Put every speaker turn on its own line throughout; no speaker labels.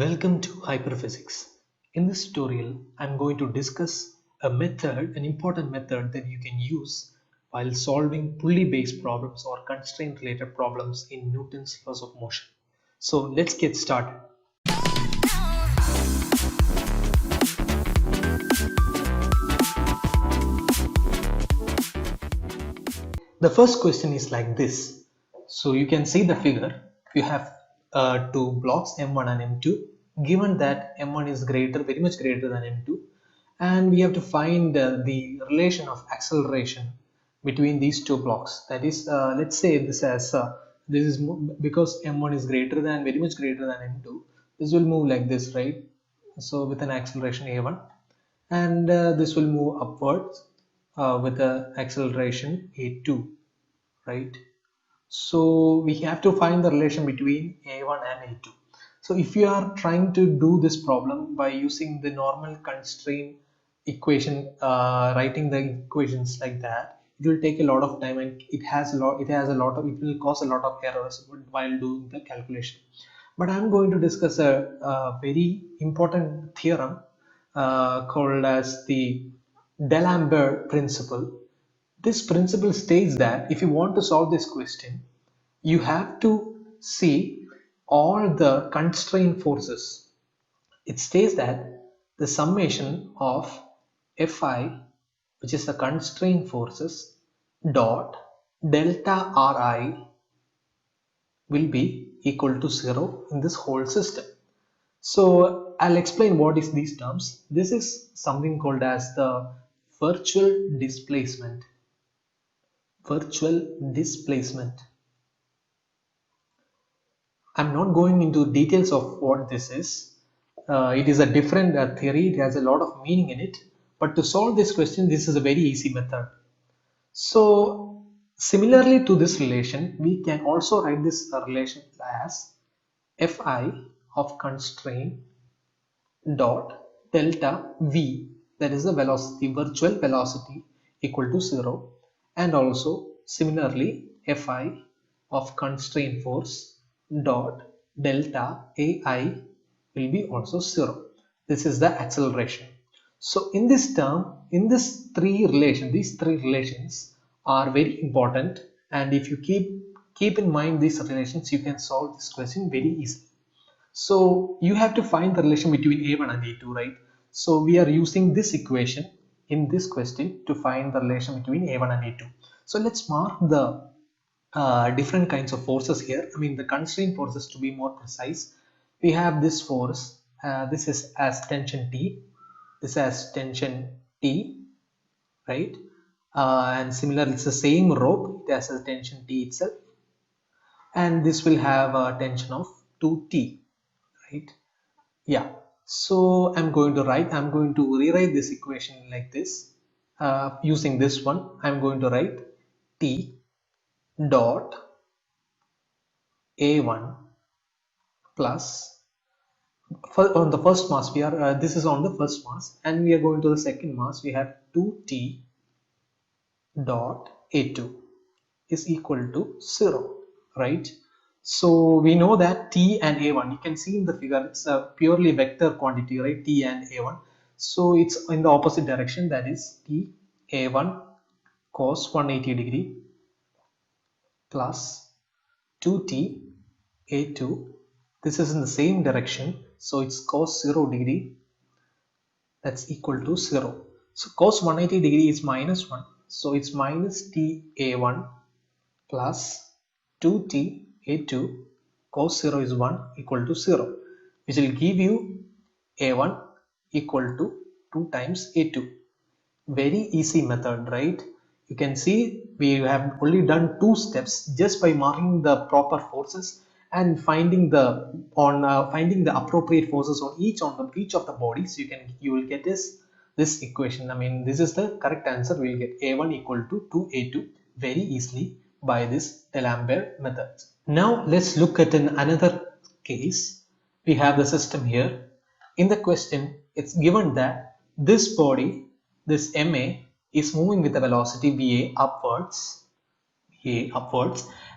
Welcome to Hyperphysics. In this tutorial, I'm going to discuss a method, an important method that you can use while solving pulley-based problems or constraint-related problems in Newton's laws of motion. So let's get started. The first question is like this. So you can see the figure. You have two blocks M1 and M2. Given that M1 is very much greater than M2, and we have to find the relation of acceleration between these two blocks. That is, let's say this as this is because M1 is very much greater than M2. This will move like this, right? So with an acceleration A1, and this will move upwards with an acceleration A2, right? So we have to find the relation between A1 and A2. So if you are trying to do this problem by using the normal constraint equation, writing the equations like that, it will take a lot of time, and it will cause a lot of errors while doing the calculation. But I'm going to discuss a very important theorem called as the Delamber Principle. This principle states that if you want to solve this question, you have to see all the constraint forces. It states that the summation of Fi, which is the constraint forces, dot delta Ri will be equal to 0 in this whole system. So I'll explain what is these terms. This is something called as the virtual displacement. I'm not going into details of what this is. It is a different theory. It has a lot of meaning in it. But to solve this question, this is a very easy method. So similarly to this relation, we can also write this relation as Fi of constraint dot delta V, that is the velocity, virtual velocity, equal to 0. And also similarly Fi of constraint force dot delta AI will be also 0. This is the acceleration. So in this term, in these three relations are very important, and if you keep in mind these relations, you can solve this question very easily. So you have to find the relation between A1 and A2, right? So we are using this equation in this question to find the relation between A1 and A2. So let's mark the different kinds of forces here. I mean the constraint forces, to be more precise. We have this force, this is as tension T, this as tension T, right? And similarly, it's the same rope, it has a tension T itself, and this will have a tension of 2T, right? Yeah. So I'm going to rewrite this equation like this. Using this one, I'm going to write T dot A1 plus on the first mass, we are this is on the first mass, and we are going to the second mass. We have 2T dot A2 is equal to 0, right? So we know that T and A1, you can see in the figure, it's a purely vector quantity, right? T and A1. So it's in the opposite direction, that is T A1 cos 180 degree plus 2T A2. This is in the same direction, so it's cos 0 degree, that's equal to 0. So cos 180 degree is minus 1, so it's minus T A1 plus 2T A2 cos 0 is 1 equal to 0, which will give you A1 equal to 2 times A2. Very easy method, right? You can see we have only done 2 steps just by marking the proper forces and finding the appropriate forces on each of the bodies. You will get this equation. I mean, this is the correct answer. We will get A1 equal to 2A2 very easily by this Delamber method. Now let's look at another case. We have the system here. In the question, it's given that this body, this MA, is moving with a velocity VA upwards,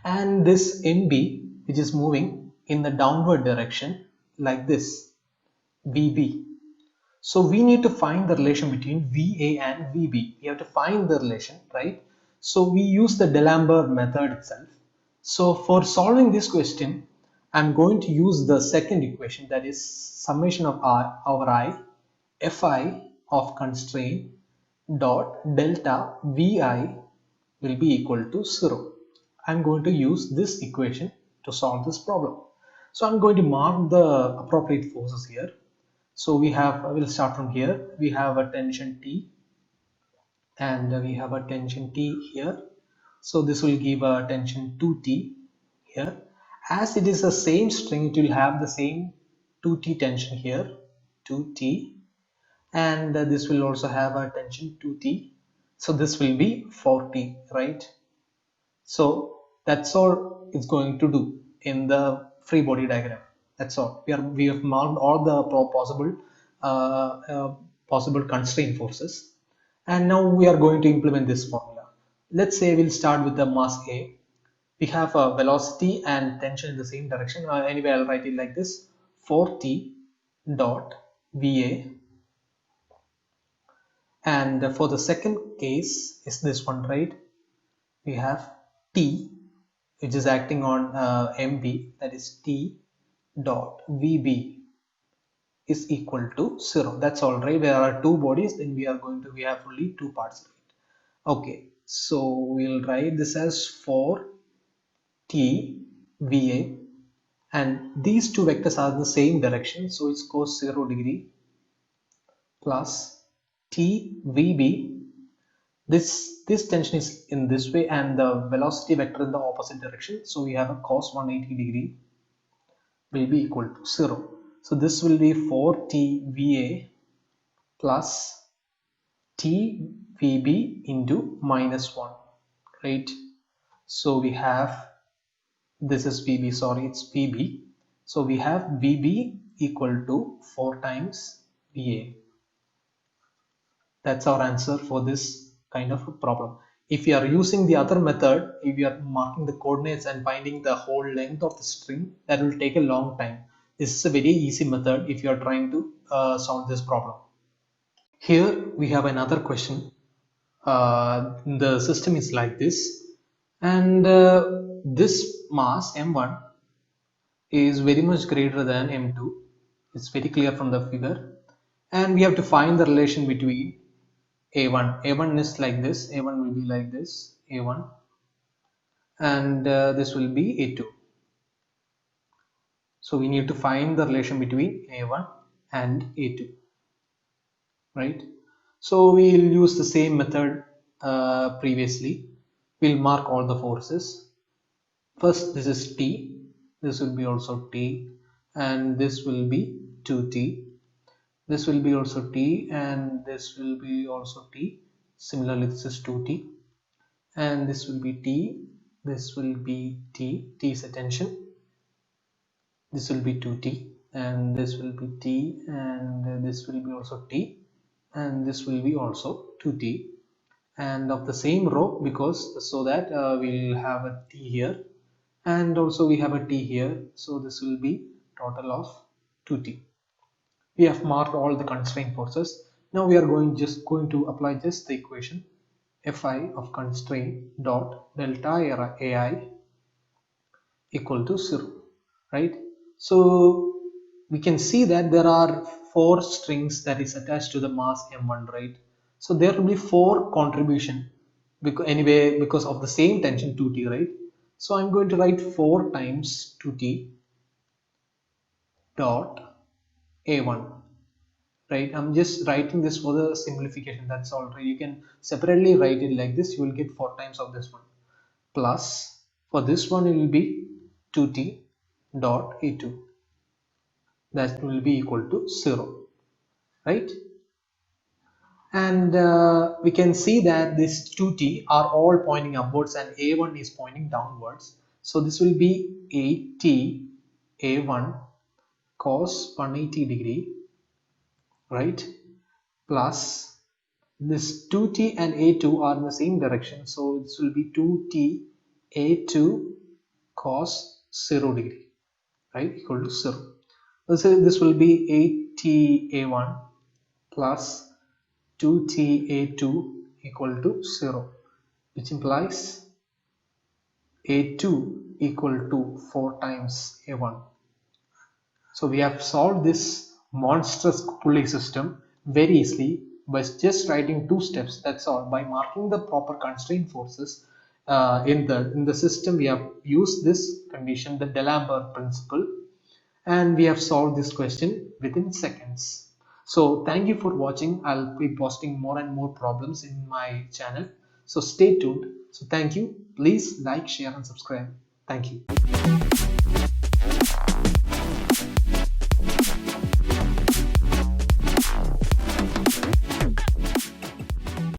and this MB, which is moving in the downward direction like this. VB. So we need to find the relation between VA and VB. We have to find the relation, right? So we use the Delamber method itself. So for solving this question, I'm going to use the second equation, that is summation of R over I Fi of constraint dot delta Vi will be equal to 0. I'm going to use this equation to solve this problem. So I'm going to mark the appropriate forces here. So we'll start from here. We have a tension T and we have a tension T here. So this will give a tension 2T here. As it is the same string, it will have the same 2T tension here, 2T, and this will also have a tension 2T. So this will be 4T, right? So that's all it's going to do in the free body diagram. That's all. We have marked all the possible constraint forces, and now we are going to implement this formula. Let's say we'll start with the mass A. We have a velocity and tension in the same direction. Anyway, I'll write it like this: 4T dot VA. And for the second case is this one, right? We have T, which is acting on MB, that is T dot VB is equal to 0. That's all, right? There are two bodies, then we have only two parts, right? Okay, so we'll write this as 4T VA, and these two vectors are in the same direction, so it goes 0 degree, plus T VB. This tension is in this way and the velocity vector in the opposite direction, so we have a cos 180 degree will be equal to 0. So this will be 4T VA plus T VB into minus 1, right? So we have, this is VB, sorry, it's VB. So we have VB equal to 4 times VA. That's our answer for this kind of a problem. If you are using the other method, if you are marking the coordinates and finding the whole length of the string, that will take a long time. This is a very easy method if you are trying to solve this problem. Here we have another question. The system is like this, and this mass M1 is very much greater than M2. It's very clear from the figure, and we have to find the relation between A1 is like this, A1 will be like this, A1, and this will be A2. So we need to find the relation between A1 and A2, right? So we'll use the same method previously. We'll mark all the forces. First, this is T, this will be also T, and this will be 2T. This will be also T, and this will be also T. Similarly, this is 2T, and this will be T, this will be T, T is a tension, this will be 2T, and this will be T, and this will be also T, and this will be also 2T, and of the same row, because so that we'll have a T here, and also we have a T here, so this will be total of 2T. We have marked all the constraint forces. Now we are going to apply just the equation Fi of constraint dot delta AI equal to 0, right? So we can see that there are 4 strings that is attached to the mass M1, right? So there will be 4 contribution because of the same tension 2T, right? So I'm going to write 4 times 2T dot A1. Right, I'm just writing this for the simplification, that's all, right? You can separately write it like this, you will get 4 times of this one, plus for this one it will be 2T dot A2, that will be equal to 0, right? And we can see that this 2T are all pointing upwards and A1 is pointing downwards, so this will be 8T A1 cos 180 degree, right, plus this 2T and A2 are in the same direction, so this will be 2T A2 cos 0 degree, right, equal to 0. This will be 2ta1 plus 2ta2 equal to 0, which implies a2 equal to 4 times a1. So we have solved this monstrous Pulley system very easily by just writing two steps. That's all. By marking the proper constraint forces in the system, we have used this condition, the Delamber principle, and we have solved this question within seconds. So thank you for watching. I'll be posting more and more problems in my channel. So stay tuned. So thank you. Please like, share, and subscribe. Thank you.